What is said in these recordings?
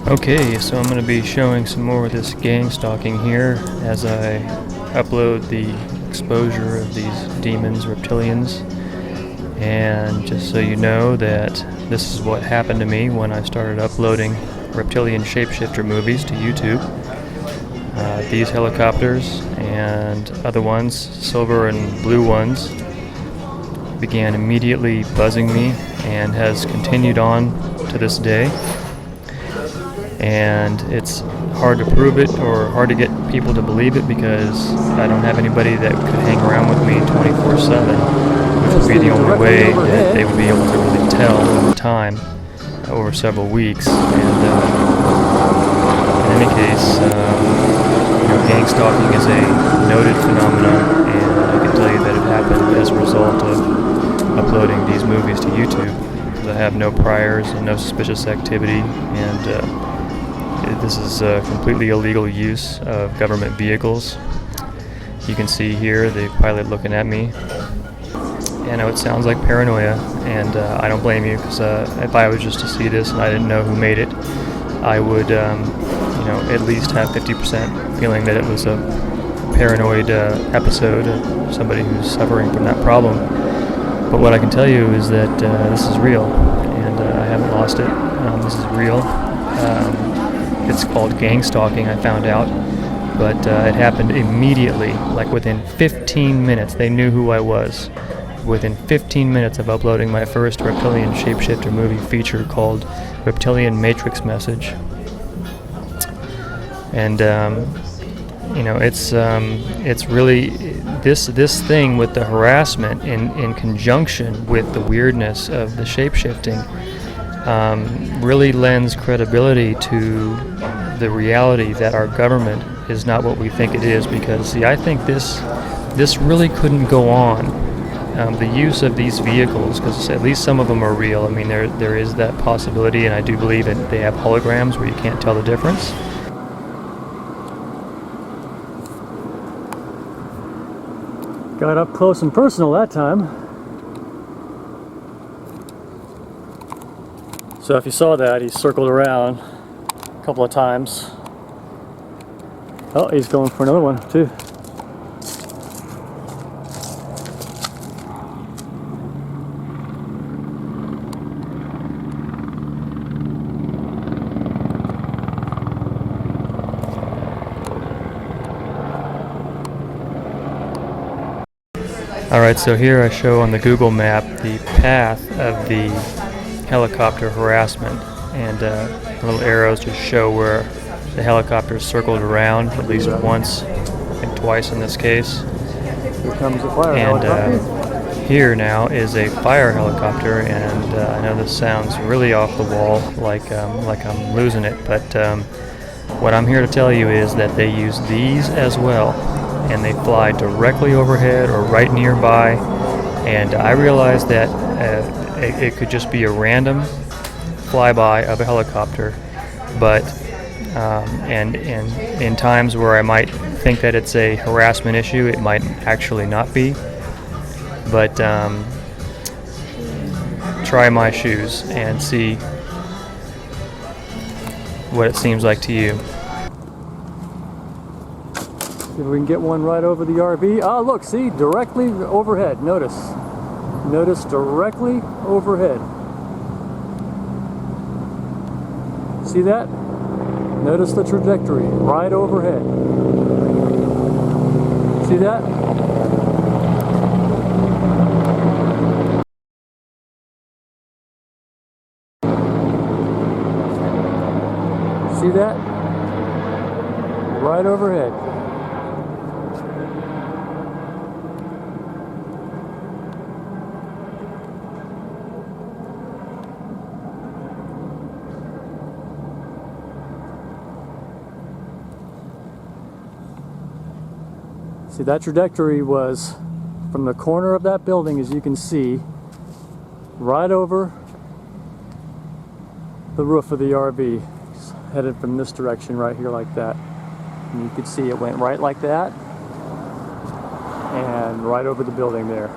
Okay, so I'm going to be showing some more of this gang stalking here as I upload the exposure of these demons, reptilians. And just so you know that this is what happened to me when I started uploading reptilian shapeshifter movies to YouTube. These helicopters and other ones, silver and blue ones, began immediately buzzing me and has continued on to this day. And it's hard to prove it or hard to get people to believe it because I don't have anybody that could hang around with me 24/7, which would be the only way that they would be able to really tell over time, over several weeks. And in any case, gang stalking is a noted phenomenon, and I can tell you that it happened as a result of uploading these movies to YouTube, because I have no priors and no suspicious activity, and this is completely illegal use of government vehicles. You can see here the pilot looking at me. I know it sounds like paranoia, and I don't blame you, because if I was just to see this and I didn't know who made it, I would at least have 50% feeling that it was a paranoid episode of somebody who's suffering from that problem. But what I can tell you is that this is real, and I haven't lost it. This is real. It's called gang stalking, I found out, but it happened immediately, like within 15 minutes. They knew who I was. Within 15 minutes of uploading my first reptilian shapeshifter movie feature called Reptilian Matrix Message. And it's really this thing with the harassment in conjunction with the weirdness of the shapeshifting really lends credibility to the reality that our government is not what we think it is. Because see, I think this really couldn't go on. The use of these vehicles, because at least some of them are real. I mean, there is that possibility, and I do believe that they have holograms where you can't tell the difference. Got up close and personal that time. So if you saw that, he circled around a couple of times. Oh, he's going for another one too. Alright, so here I show on the Google map the path of the helicopter harassment, and little arrows just show where the helicopter circled around at least once, I think twice in this case. Here comes a fire helicopter. Here now is a fire helicopter, and I know this sounds really off the wall, like I'm losing it, but what I'm here to tell you is that they use these as well. And they fly directly overhead or right nearby, and I realize that it could just be a random flyby of a helicopter, but and in times where I might think that it's a harassment issue, it might actually not be. But try my shoes and see what it seems like to you. If we can get one right over the RV. Ah, look, see, directly overhead. Notice directly overhead. See that? Notice the trajectory, right overhead. See that? See that? Right overhead. See, that trajectory was from the corner of that building, as you can see, right over the roof of the RV. It's headed from this direction right here like that. And you can see it went right like that and right over the building there.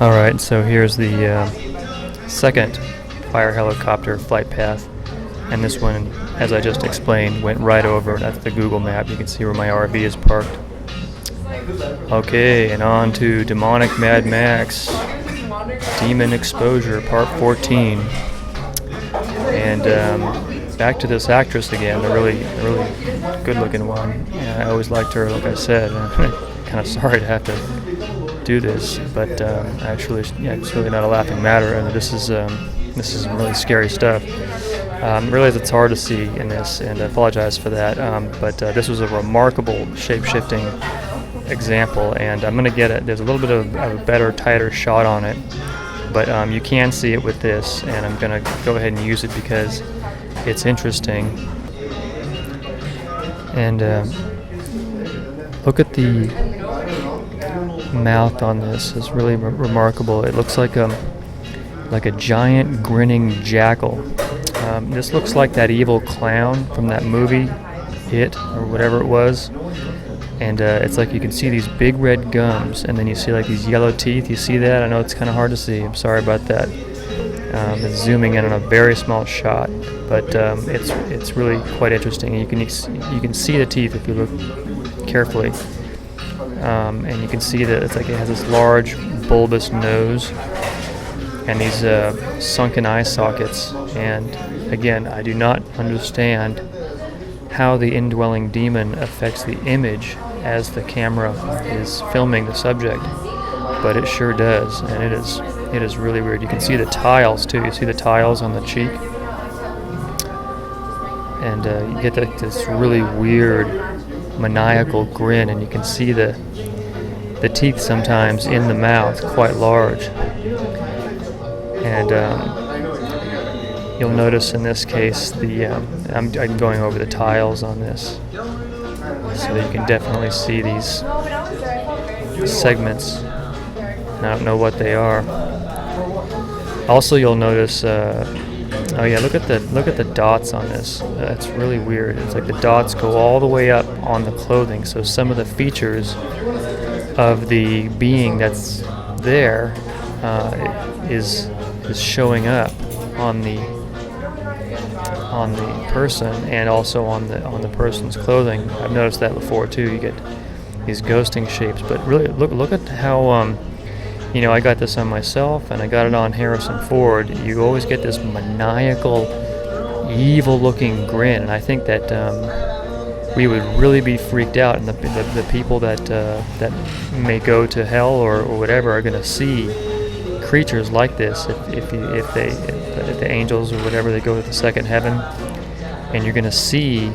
Alright, so here's the second fire helicopter flight path. And this one, as I just explained, went right over. That's the Google map. You can see where my RV is parked. Okay, and on to Demonic Mad Max, Demon Exposure, Part 14. And back to this actress again, the really good-looking one. Yeah, I always liked her, like I said. Kind of sorry to have to do this, but actually, yeah, it's really not a laughing matter. And this is some really scary stuff. Realize it's hard to see in this, and I apologize for that. But this was a remarkable shape-shifting example, and I'm going to get it. There's a little bit of a better, tighter shot on it, but you can see it with this, and I'm going to go ahead and use it because it's interesting. And look at the mouth on this. It's really remarkable. It looks like a giant grinning jackal. This looks like that evil clown from that movie, It, or whatever it was. And it's like you can see these big red gums, and then you see like these yellow teeth. You see that? I know it's kind of hard to see. I'm sorry about that. It's zooming in on a very small shot, but it's really quite interesting. You can see the teeth if you look carefully, and you can see that it's like it has this large bulbous nose and these sunken eye sockets. And again, I do not understand how the indwelling demon affects the image as the camera is filming the subject, but it sure does, and it is really weird. You can see the tiles too. You see the tiles on the cheek, and you get this really weird maniacal grin, and you can see the teeth sometimes in the mouth quite large. And you'll notice in this case I'm going over the tiles on this, so that you can definitely see these segments. And I don't know what they are. Also, you'll notice. Oh yeah, look at the dots on this. That's really weird. It's like the dots go all the way up on the clothing. So some of the features of the being that's there is showing up on the person, and also on the person's clothing. I've noticed that before too. You get these ghosting shapes, but really look at how I got this on myself, and I got it on Harrison Ford. You always get this maniacal, evil-looking grin, and I think that we would really be freaked out, and the people that may go to hell or whatever are going to see creatures like this if the angels or whatever, they go to the second heaven, and you're going to see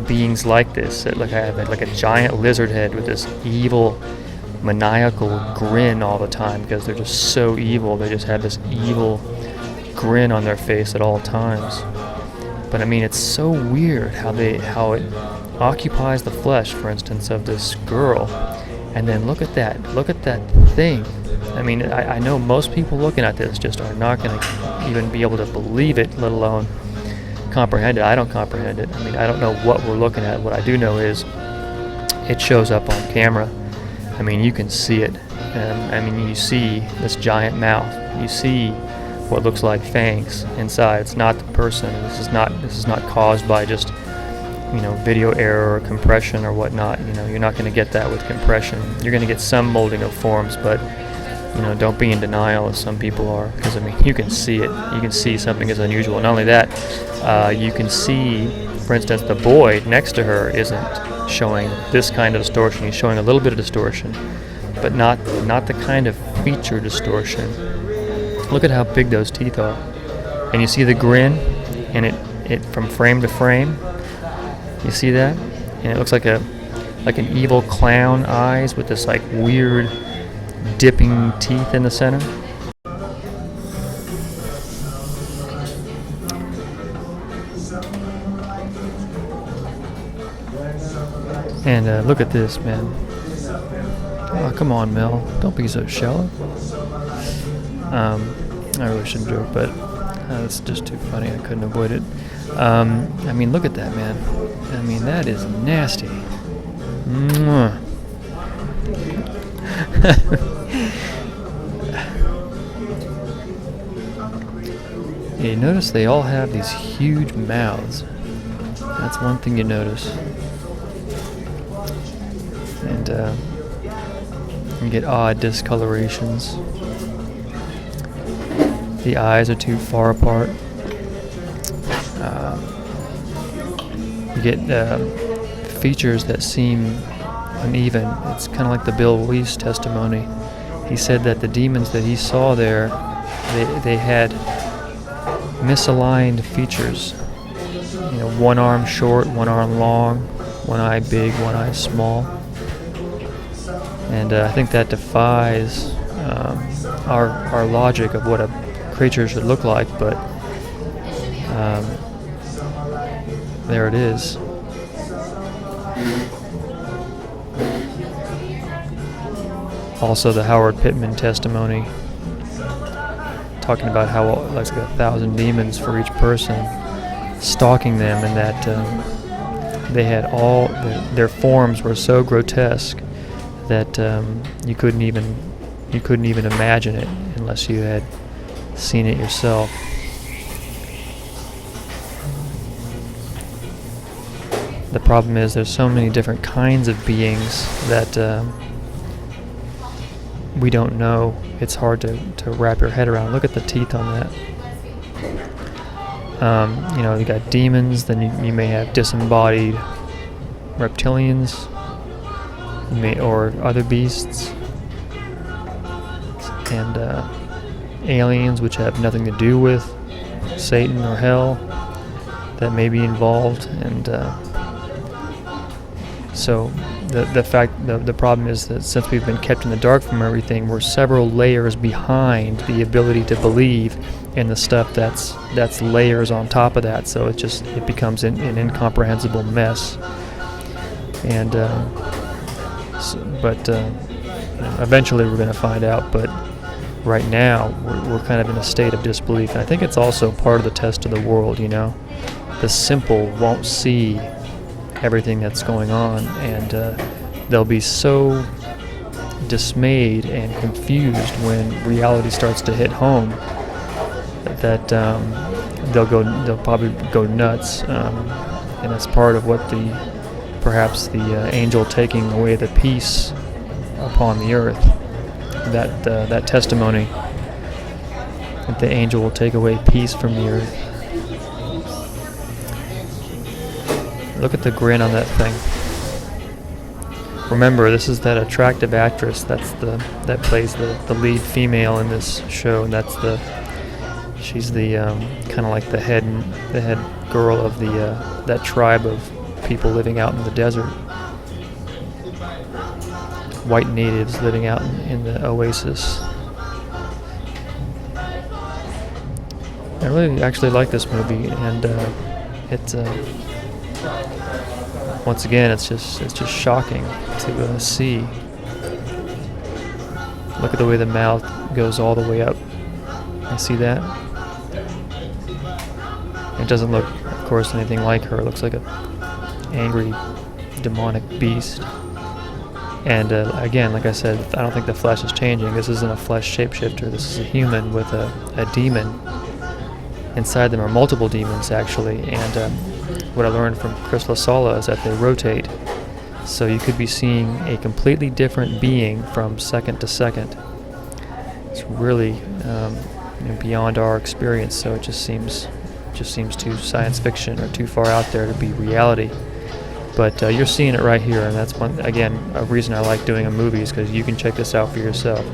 beings like this, like a giant lizard head with this evil maniacal grin all the time, because they're just so evil. They just have this evil grin on their face at all times. But I mean, it's so weird how it occupies the flesh, for instance, of this girl, and then look at that thing. I mean, I know most people looking at this just are not going to even be able to believe it, let alone comprehend it. I don't comprehend it. I mean, I don't know what we're looking at. What I do know is it shows up on camera. I mean, you can see it. I mean, you see this giant mouth. You see what looks like fangs inside. It's not the person. This is not caused by just video error or compression or whatnot. You're not going to get that with compression. You're going to get some molding of forms, but don't be in denial as some people are, because I mean, you can see it. You can see something is unusual. Not only that, you can see, for instance, the boy next to her isn't showing this kind of distortion. He's showing a little bit of distortion, but not the kind of feature distortion. Look at how big those teeth are, and you see the grin, and it from frame to frame. You see that, and it looks like an evil clown eyes with this like weird dipping teeth in the center. And look at this, man. Oh, come on, Mel. Don't be so shallow. I really shouldn't joke, but it's just too funny. I couldn't avoid it. I mean, look at that, man. I mean, that is nasty. Mwah. You notice they all have these huge mouths. That's one thing you notice. And you get odd discolorations. The eyes are too far apart. You get features that seem uneven. It's kind of like the Bill Weiss testimony. He said that the demons that he saw there, they had misaligned features. You know, one arm short, one arm long, one eye big, one eye small. And I think that defies our logic of what a creature should look like, but there it is. Also, the Howard Pittman testimony, talking about how like 1,000 demons for each person stalking them, and that they had all their forms were so grotesque that you couldn't even imagine it unless you had seen it yourself. The problem is there's so many different kinds of beings that we don't know. It's hard to wrap your head around. Look at the teeth on that. You know, you got demons, then you may have disembodied reptilians, or other beasts, and aliens which have nothing to do with Satan or hell that may be involved. And so the problem is that since we've been kept in the dark from everything, we're several layers behind the ability to believe in the stuff that's layers on top of that. So it becomes an incomprehensible mess. And but eventually we're going to find out. But right now we're kind of in a state of disbelief. And I think it's also part of the test of the world. You know, the simple won't see everything that's going on, and they'll be so dismayed and confused when reality starts to hit home that they'll probably go nuts, and that's part of what perhaps the angel taking away the peace upon the earth, that testimony that the angel will take away peace from the earth. Look at the grin on that thing. Remember, this is that attractive actress that plays the lead female in this show, and she's the kind of like the head girl of that tribe of people living out in the desert. White natives living out in the oasis. I really actually like this movie, and it's once again, it's just shocking to see. Look at the way the mouth goes all the way up. You see that? It doesn't look, of course, anything like her. It looks like an angry, demonic beast. And again, like I said, I don't think the flesh is changing. This isn't a flesh shapeshifter. This is a human with a demon. Inside them are multiple demons, actually, and what I learned from Chris LaSala is that they rotate. So you could be seeing a completely different being from second to second. It's really beyond our experience, so it just seems too science fiction or too far out there to be reality. But you're seeing it right here, and that's a reason I like doing a movie, is because you can check this out for yourself.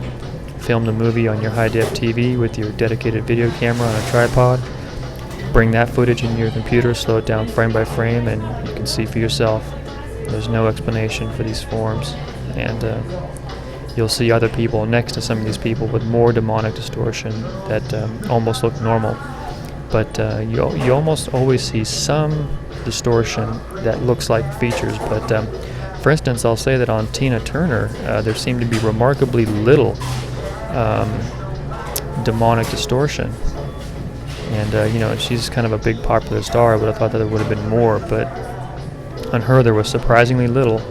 Film the movie on your high-def TV with your dedicated video camera on a tripod. Bring that footage into your computer, slow it down frame by frame, and you can see for yourself. There's no explanation for these forms, and you'll see other people next to some of these people with more demonic distortion that almost look normal. But you almost always see some distortion that looks like features. But for instance, I'll say that on Tina Turner, there seemed to be remarkably little demonic distortion. And she's kind of a big popular star. I would have thought that there would have been more, but on her there was surprisingly little.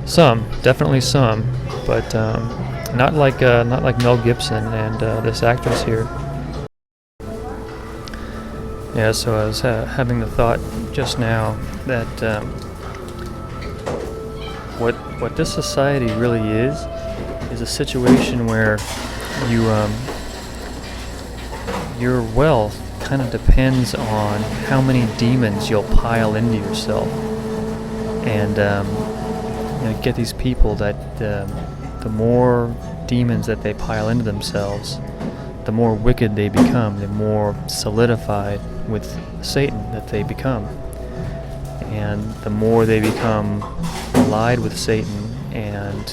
Some, definitely some, but not like Mel Gibson and this actress here. Yeah, so I was having the thought just now that what this society really is a situation where your wealth kind of depends on how many demons you'll pile into yourself, and you get these people that the more demons that they pile into themselves, the more wicked they become, the more solidified with Satan that they become. And the more they become allied with Satan and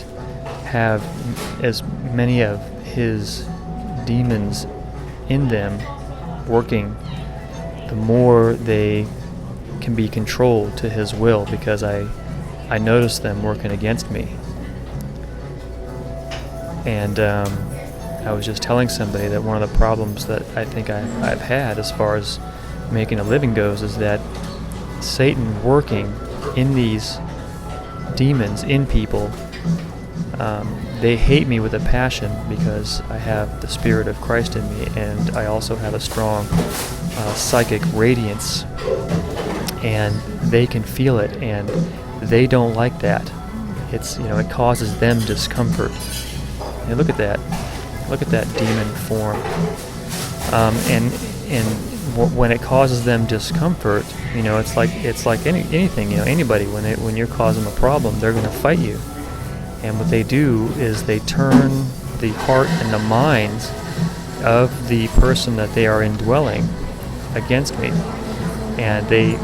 have as many of his demons in them working, the more they can be controlled to his will, because I notice them working against me. And I was just telling somebody that one of the problems that I think I've had as far as making a living goes is that Satan working in these demons in people, they hate me with a passion because I have the Spirit of Christ in me, and I also have a strong psychic radiance, and they can feel it, and they don't like that. It's, it causes them discomfort. And look at that demon form, and when it causes them discomfort, it's like anything, anybody, when you're causing a problem, they're going to fight you. And what they do is they turn the heart and the minds of the person that they are indwelling against me, and they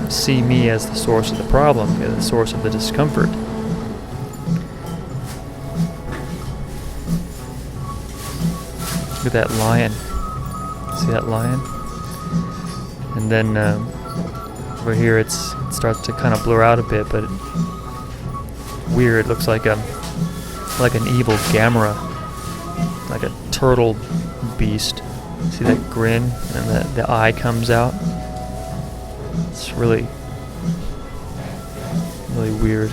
see me as the source of the problem, the source of the discomfort. Look at that lion. See that lion? And then over here it starts to kind of blur out a bit, but weird. It looks like an evil Gamera, like a turtle beast. See that grin, and the eye comes out. It's really, really weird.